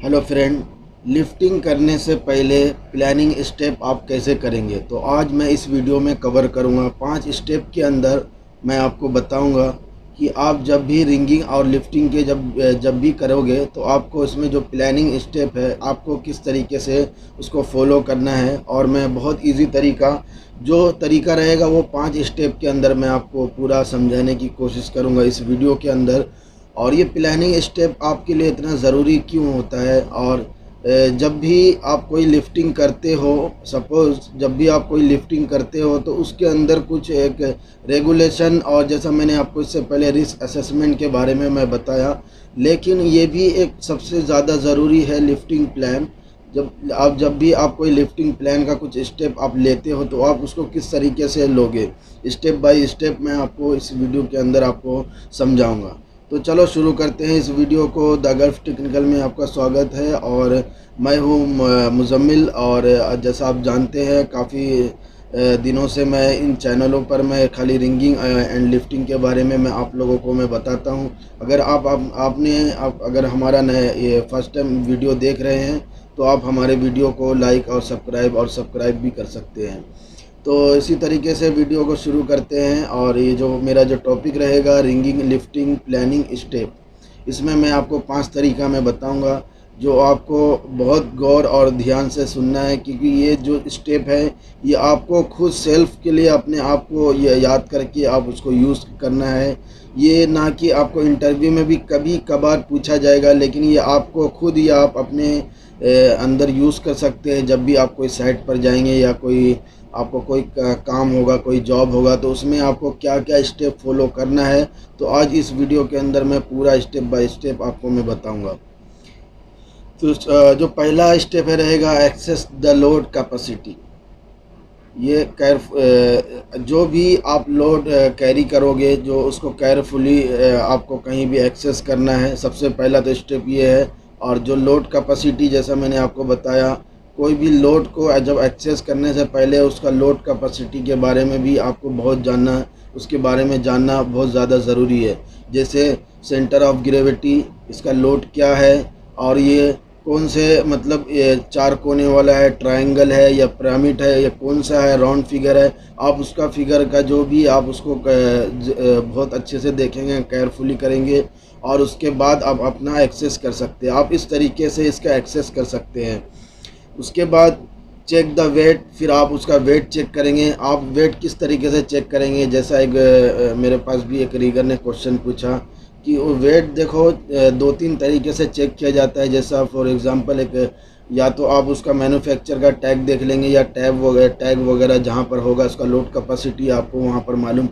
Hello friend, lifting करने से पहले प्लानिंग स्टेप आप कैसे करेंगे। तो आज मैं इस वीडियो में कवर करूंगा 5 स्टेप के अंदर। मैं आपको बताऊंगा कि आप जब भी रिंगिंग और लिफ्टिंग के जब भी करोगे तो आपको इसमें जो प्लानिंग स्टेप है आपको किस तरीके से उसको फॉलो करना है। और मैं बहुत इजी तरीका रहेगा वो 5 स्टेप के अंदर मैं आपको पूरा समझाने की कोशिश करूंगा इस वीडियो के अंदर। और ये प्लानिंग स्टेप आपके लिए इतना ज़रूरी क्यों होता है। और जब भी आप कोई लिफ्टिंग करते हो, सपोज़ जब भी आप कोई लिफ्टिंग करते हो तो उसके अंदर कुछ एक रेगुलेशन, और जैसा मैंने आपको इससे पहले रिस्क असेसमेंट के बारे में मैं बताया, लेकिन ये भी एक सबसे ज़्यादा ज़रूरी है लिफ्टिंग प्लान। जब भी आप कोई लिफ्टिंग प्लान का कुछ स्टेप आप लेते हो तो आप उसको किस तरीके से लोगे, स्टेप बाय स्टेप मैं आपको इस वीडियो के अंदर आपको समझाऊंगा। तो चलो शुरू करते हैं इस वीडियो को। द गल्फ टेक्निकल में आपका स्वागत है और मैं हूँ मुजम्मिल। और जैसा आप जानते हैं काफ़ी दिनों से मैं इन चैनलों पर मैं खाली रिंगिंग एंड लिफ्टिंग के बारे में मैं आप लोगों को मैं बताता हूँ। अगर अगर हमारा नया ये फर्स्ट टाइम वीडियो देख रहे हैं तो आप हमारे वीडियो को लाइक और सब्सक्राइब भी कर सकते हैं। तो इसी तरीके से वीडियो को शुरू करते हैं। और ये जो मेरा जो टॉपिक रहेगा रिंगिंग लिफ्टिंग प्लानिंग स्टेप, इसमें मैं आपको 5 तरीका मैं बताऊंगा जो आपको बहुत गौर और ध्यान से सुनना है, क्योंकि ये जो स्टेप है ये आपको खुद सेल्फ के लिए अपने आप को ये याद करके आप उसको यूज़ करना है। ये ना कि आपको इंटरव्यू में भी कभी कभार पूछा जाएगा, लेकिन ये आपको खुद या आप अपने अंदर यूज़ कर सकते हैं। जब भी आप कोई साइट पर जाएंगे या आपको कोई काम होगा, कोई जॉब होगा, तो उसमें आपको क्या क्या स्टेप फॉलो करना है, तो आज इस वीडियो के अंदर मैं पूरा स्टेप बाय स्टेप आपको मैं बताऊंगा। तो जो पहला स्टेप है रहेगा एक्सेस द लोड कैपेसिटी। ये जो भी आप लोड कैरी करोगे, जो उसको केयरफुली आपको कहीं भी एक्सेस करना है, सबसे पहला तो स्टेप ये है। और जो लोड कैपेसिटी, जैसा मैंने आपको बताया, कोई भी लोड को जब एक्सेस करने से पहले उसका लोड कैपेसिटी के बारे में भी आपको बहुत जानना, उसके बारे में जानना बहुत ज़्यादा ज़रूरी है। जैसे सेंटर ऑफ ग्रेविटी, इसका लोड क्या है, और ये कौन से मतलब ये 4 कोने वाला है, ट्रायंगल है या पिरामिड है, या कौन सा है, राउंड फिगर है। आप उसका फिगर का जो भी आप उसको बहुत अच्छे से देखेंगे, केयरफुली करेंगे, और उसके बाद आप अपना एक्सेस कर सकते हैं। आप इस तरीके से इसका एक्सेस कर सकते हैं। उसके बाद चेक द वेट, फिर आप उसका वेट चेक करेंगे। आप वेट किस तरीके से चेक करेंगे, जैसा एक मेरे पास भी एक रीगर ने क्वेश्चन पूछा कि वो वेट देखो 2-3 तरीके से चेक किया जाता है। जैसा फॉर एग्जांपल या तो आप उसका मैन्युफैक्चर का टैग देख लेंगे, या टैग वगैरह जहाँ पर होगा उसका लोड कैपेसिटी आपको वहाँ पर मालूम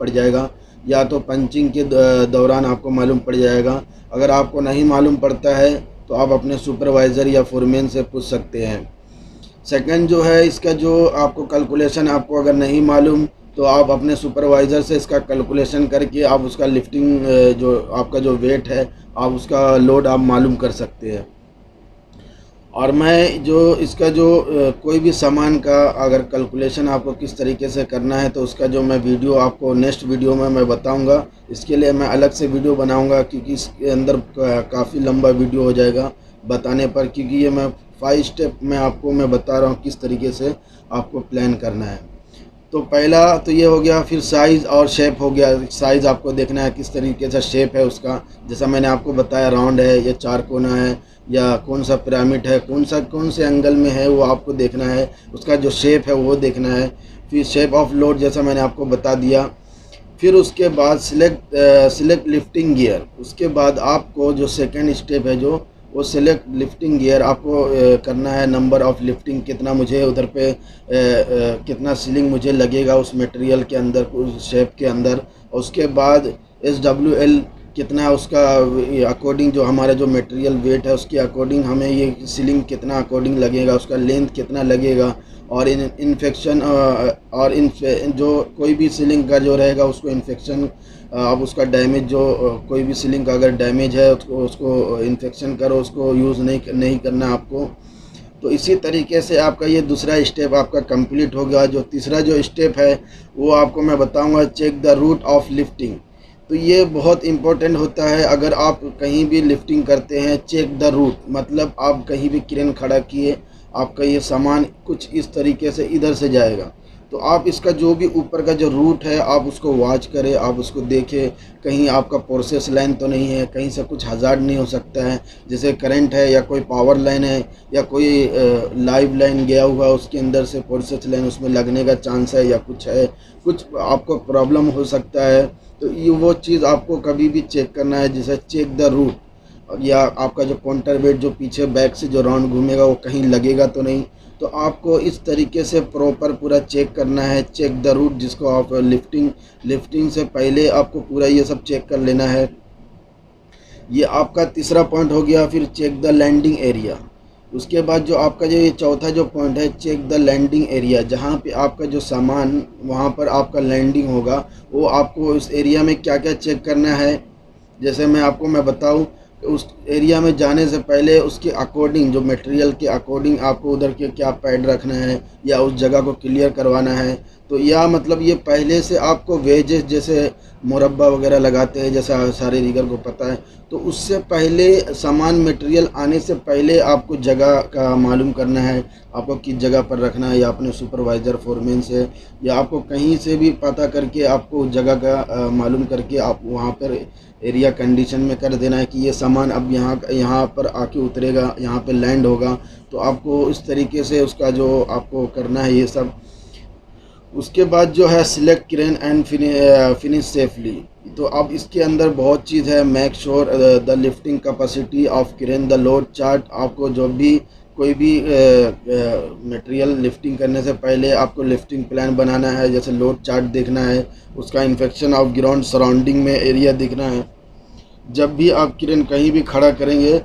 पड़ जाएगा, या तो पंचिंग के दौरान आपको मालूम पड़ जाएगा। अगर आपको नहीं मालूम पड़ता है तो आप अपने सुपरवाइज़र या फोरमैन से पूछ सकते हैं। सेकंड जो है, इसका जो आपको कैलकुलेशन आपको अगर नहीं मालूम तो आप अपने सुपरवाइज़र से इसका कैलकुलेशन करके आप उसका लिफ्टिंग जो आपका जो वेट है आप उसका लोड आप मालूम कर सकते हैं। और मैं जो इसका जो कोई भी सामान का अगर कैलकुलेशन आपको किस तरीके से करना है तो उसका जो मैं वीडियो आपको नेक्स्ट वीडियो में मैं बताऊंगा। इसके लिए मैं अलग से वीडियो बनाऊंगा, क्योंकि इसके अंदर काफ़ी लंबा वीडियो हो जाएगा बताने पर, क्योंकि ये मैं 5 स्टेप में आपको मैं बता रहा हूँ किस तरीके से आपको प्लान करना है। तो पहला तो ये हो गया। फिर साइज़ और शेप हो गया। साइज़ आपको देखना है किस तरीके से शेप है उसका, जैसा मैंने आपको बताया राउंड है या 4 कोना है या कौन सा पिरामिड है, कौन से एंगल में है, वो आपको देखना है। उसका जो शेप है वो देखना है। फिर शेप ऑफ लोड जैसा मैंने आपको बता दिया। फिर उसके बाद सिलेक्ट लिफ्टिंग गियर। उसके बाद आपको जो सेकंड स्टेप है जो वो सिलेक्ट लिफ्टिंग गियर आपको करना है। नंबर ऑफ़ लिफ्टिंग कितना मुझे उधर पे कितना सीलिंग मुझे लगेगा उस मटेरियल के अंदर, उस शेप के अंदर। और उसके बाद SWL कितना उसका अकॉर्डिंग, जो हमारा जो मटेरियल वेट है उसके अकॉर्डिंग हमें ये सीलिंग कितना अकॉर्डिंग लगेगा, उसका लेंथ कितना लगेगा। और इन्फेक्शन और जो कोई भी सीलिंग का जो रहेगा उसको इन्फेक्शन, अब उसका डैमेज जो कोई भी सीलिंग का अगर डैमेज है उसको इन्फेक्शन करो, उसको यूज़ नहीं करना आपको। तो इसी तरीके से आपका ये दूसरा स्टेप आपका कंप्लीट हो गया। जो तीसरा जो स्टेप है वो आपको मैं बताऊंगा, check the route of lifting. तो ये बहुत इम्पोर्टेंट होता है। अगर आप कहीं भी लिफ्टिंग करते हैं, चेक द रूट, मतलब आप कहीं भी क्रेन खड़ा किए, आपका ये सामान कुछ इस तरीके से इधर से जाएगा, तो आप इसका जो भी ऊपर का जो रूट है आप उसको वॉच करें, आप उसको देखें, कहीं आपका प्रोसेस लाइन तो नहीं है, कहीं से कुछ हज़ार्ड नहीं हो सकता है, जैसे करंट है या कोई पावर लाइन है या कोई लाइव लाइन गया हुआ उसके अंदर से प्रोसेस लाइन उसमें लगने का चांस है, या कुछ है, कुछ आपको प्रॉब्लम हो सकता है। तो ये वो चीज़ आपको कभी भी चेक करना है, जैसे चेक द रूट, या आपका जो काउंटर वेट जो पीछे बैक से जो राउंड घूमेगा वो कहीं लगेगा तो नहीं। तो आपको इस तरीके से प्रॉपर पूरा चेक करना है, चेक द रूट, जिसको आप लिफ्टिंग से पहले आपको पूरा ये सब चेक कर लेना है। ये आपका तीसरा पॉइंट हो गया। फिर चेक द लैंडिंग एरिया। उसके बाद जो आपका जो ये चौथा जो पॉइंट है, चेक द लैंडिंग एरिया, जहाँ पे आपका जो सामान वहाँ पर आपका लैंडिंग होगा, वो आपको उस एरिया में क्या क्या चेक करना है। जैसे मैं बताऊं, उस एरिया में जाने से पहले उसके अकॉर्डिंग, जो मटेरियल के अकॉर्डिंग आपको उधर के क्या पैड रखना है या उस जगह को क्लियर करवाना है। तो या मतलब ये पहले से आपको वेजेस जैसे मुरब्बा वगैरह लगाते हैं, जैसा सारे रीगर को पता है, तो उससे पहले सामान मटेरियल आने से पहले आपको जगह का मालूम करना है, आपको किस जगह पर रखना है, या अपने सुपरवाइज़र फोरमैन से या आपको कहीं से भी पता करके आपको जगह का मालूम करके आप वहाँ पर एरिया कंडीशन में कर देना है कि ये सामान अब यहाँ पर आके उतरेगा, यहाँ पे लैंड होगा। तो आपको इस तरीके से उसका जो आपको करना है ये सब। उसके बाद जो है select crane and finish safely. तो अब इसके अंदर बहुत चीज़ है। Make sure the lifting capacity of crane, the load chart. आपको जो भी कोई भी मटेरियल लिफ्टिंग करने से पहले आपको लिफ्टिंग प्लान बनाना है, जैसे लोड चार्ट देखना है, उसका इन्फेक्शन ऑफ ग्राउंड सराउंडिंग में एरिया देखना है। जब भी आप क्रेन कहीं भी खड़ा करेंगे,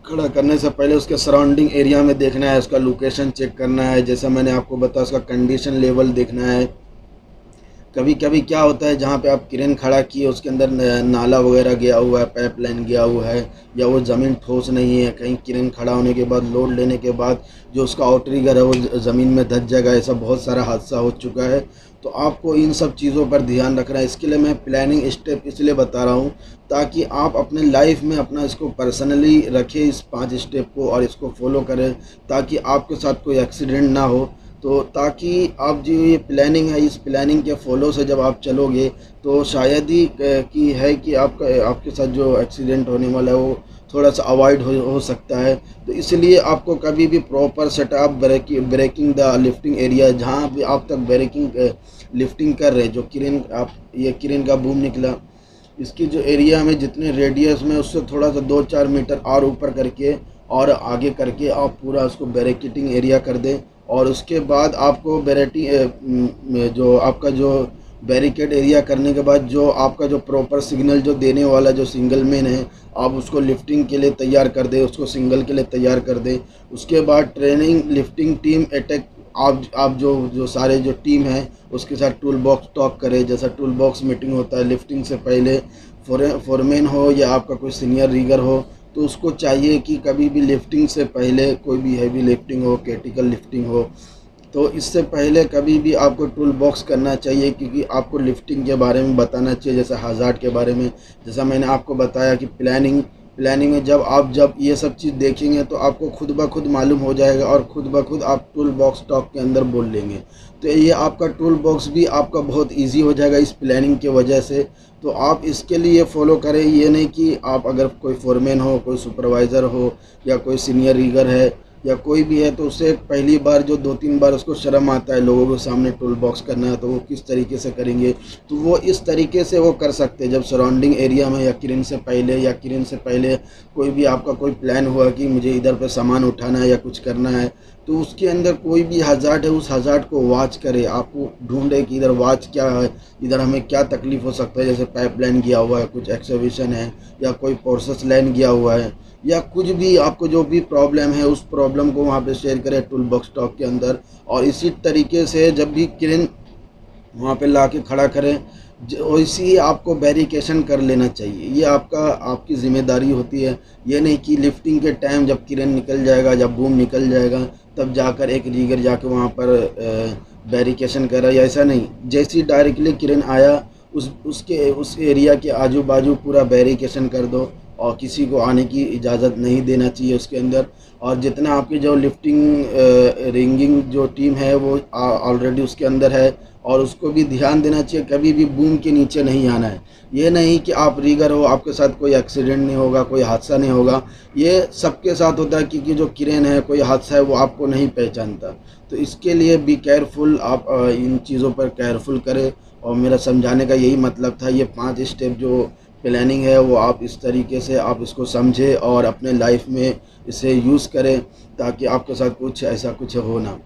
खड़ा करने से पहले उसके सराउंडिंग एरिया में देखना है, उसका लोकेशन चेक करना है, जैसा मैंने आपको बताया उसका कंडीशन लेवल देखना है। कभी कभी क्या होता है, जहाँ पे आप क्रेन खड़ा किए उसके अंदर नाला वगैरह गया हुआ है, पाइप लाइन गया हुआ है, या वो ज़मीन ठोस नहीं है, कहीं क्रेन खड़ा होने के बाद लोड लेने के बाद जो उसका आउटरिगर है वो ज़मीन में धंस जाएगा। ऐसा बहुत सारा हादसा हो चुका है। तो आपको इन सब चीज़ों पर ध्यान रखना है। इसके लिए मैं प्लानिंग स्टेप इसलिए बता रहा हूँ ताकि आप अपने लाइफ में अपना इसको पर्सनली रखें, इस 5 स्टेप को, और इसको फॉलो करें ताकि आपके साथ कोई एक्सीडेंट ना हो। तो ताकि आप जो ये प्लानिंग है, इस प्लानिंग के फॉलो से जब आप चलोगे तो शायद ही कि है कि आपके साथ जो एक्सीडेंट होने वाला है वो थोड़ा सा अवॉइड हो सकता है। तो इसलिए आपको कभी भी proper setup breaking the lifting area, जहाँ भी आप तक ब्रेकिंग लिफ्टिंग कर रहे हैं, जो क्रेन आप ये क्रेन का बूम निकला, इसकी जो एरिया में जितने रेडियस में उससे थोड़ा सा 2-4 मीटर और ऊपर करके और आगे करके आप पूरा उसको बैरिकेटिंग एरिया कर दें। और उसके बाद आपको जो आपका जो बैरिकेड एरिया करने के बाद जो आपका जो प्रॉपर सिग्नल जो देने वाला जो सिंगल मैन है, आप उसको लिफ्टिंग के लिए तैयार कर दें, उसको सिंगल के लिए तैयार कर दें। उसके बाद ट्रेनिंग लिफ्टिंग टीम अटैक, आप जो सारे जो टीम है उसके साथ टूल बॉक्स टॉक करें। जैसा टूल बॉक्स मीटिंग होता है लिफ्टिंग से पहले, फोरमैन हो या आपका कोई सीनियर रीगर हो, तो उसको चाहिए कि कभी भी लिफ्टिंग से पहले, कोई भी हैवी लिफ्टिंग हो, क्रिटिकल लिफ्टिंग हो, तो इससे पहले कभी भी आपको टूल बॉक्स करना चाहिए, क्योंकि आपको लिफ्टिंग के बारे में बताना चाहिए, जैसे हज़ार्ड के बारे में। जैसा मैंने आपको बताया कि प्लानिंग में जब ये सब चीज़ देखेंगे तो आपको खुद ब खुद मालूम हो जाएगा और खुद ब खुद आप टूल बॉक्स टॉक के अंदर बोल लेंगे। तो ये आपका टूल बॉक्स भी आपका बहुत इजी हो जाएगा इस प्लानिंग की वजह से। तो आप इसके लिए फॉलो करें। ये नहीं कि आप अगर कोई फोरमैन हो, कोई सुपरवाइज़र हो या कोई सीनियर रीगर है या कोई भी है, तो उससे पहली बार जो 2-3 बार उसको शर्म आता है लोगों के सामने टूल बॉक्स करना है, तो वो किस तरीके से करेंगे। तो वो इस तरीके से वो कर सकते हैं जब सराउंडिंग एरिया में या क्रेन से पहले कोई भी आपका कोई प्लान हुआ कि मुझे इधर पे सामान उठाना है या कुछ करना है, तो उसके अंदर कोई भी हज़ार्ड है उस हज़ार्ड को वॉच करे। आपको ढूंढे कि इधर वॉच क्या है, इधर हमें क्या तकलीफ़ हो सकता है, जैसे पाइप लाइन गया हुआ है, कुछ एक्सवेशन है, या कोई प्रोसेस लाइन गया हुआ है, या कुछ भी आपको जो भी प्रॉब्लम है उस प्रॉब्लम को वहाँ पे शेयर करें टूल बॉक्स टॉक के अंदर। और इसी तरीके से जब भी क्रेन वहाँ पे ला के खड़ा करें, वैसे ही आपको बैरिकेशन कर लेना चाहिए। ये आपकी ज़िम्मेदारी होती है। ये नहीं कि लिफ्टिंग के टाइम जब क्रेन निकल जाएगा, जब बूम निकल जाएगा, तब जाकर एक रीगर जाकर वहाँ पर बैरिकेशन कर रहा है, ऐसा नहीं। जैसे ही डायरेक्टली क्रेन आया उस एरिया के आजू बाजू पूरा बैरिकेशन कर दो और किसी को आने की इजाज़त नहीं देना चाहिए उसके अंदर। और जितना आपकी जो लिफ्टिंग रिंगिंग जो टीम है वो ऑलरेडी उसके अंदर है, और उसको भी ध्यान देना चाहिए कभी भी बूम के नीचे नहीं आना है। ये नहीं कि आप रीगर हो, आपके साथ कोई एक्सीडेंट नहीं होगा, कोई हादसा नहीं होगा। ये सबके साथ होता है क्योंकि जो क्रेन है, कोई हादसा है वो आपको नहीं पहचानता। तो इसके लिए बी केयरफुल, आप इन चीज़ों पर केयरफुल करें। और मेरा समझाने का यही मतलब था। ये 5 स्टेप जो प्लानिंग है वो आप इस तरीके से आप इसको समझें और अपने लाइफ में इसे यूज़ करें, ताकि आपके साथ कुछ ऐसा कुछ हो ना।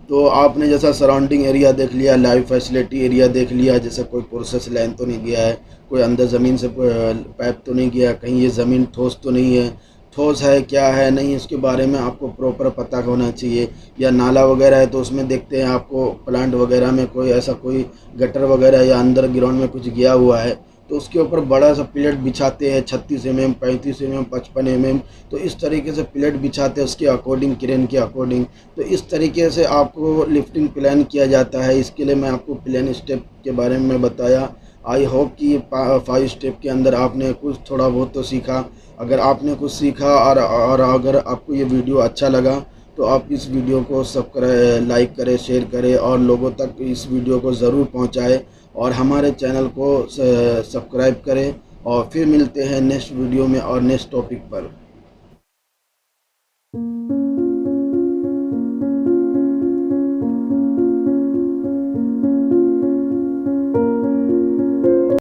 तो आपने जैसा सराउंडिंग एरिया देख लिया, लाइव फैसिलिटी एरिया देख लिया, जैसे कोई प्रोसेस लाइन तो नहीं गया है, कोई अंदर ज़मीन से पाइप तो नहीं गया, कहीं ये ज़मीन ठोस तो नहीं है, ठोस है क्या है नहीं, इसके बारे में आपको प्रॉपर पता होना चाहिए। या नाला वगैरह है तो उसमें देखते हैं आपको प्लांट वगैरह में कोई ऐसा कोई गटर वगैरह या अंदर ग्राउंड में कुछ गया हुआ है, तो उसके ऊपर बड़ा सा प्लेट बिछाते हैं 36 mm, 35 mm, 55 mm। तो इस तरीके से प्लेट बिछाते हैं उसके अकॉर्डिंग, क्रेन के अकॉर्डिंग। तो इस तरीके से आपको लिफ्टिंग प्लान किया जाता है। इसके लिए मैं आपको प्लान स्टेप के बारे में बताया। आई होप कि 5 स्टेप के अंदर आपने कुछ थोड़ा बहुत तो सीखा। अगर आपने कुछ सीखा और अगर आपको ये वीडियो अच्छा लगा तो आप इस वीडियो को लाइक करें, शेयर करें और लोगों तक इस वीडियो को ज़रूर पहुंचाएं, और हमारे चैनल को सब्सक्राइब करें। और फिर मिलते हैं नेक्स्ट वीडियो में और नेक्स्ट टॉपिक पर।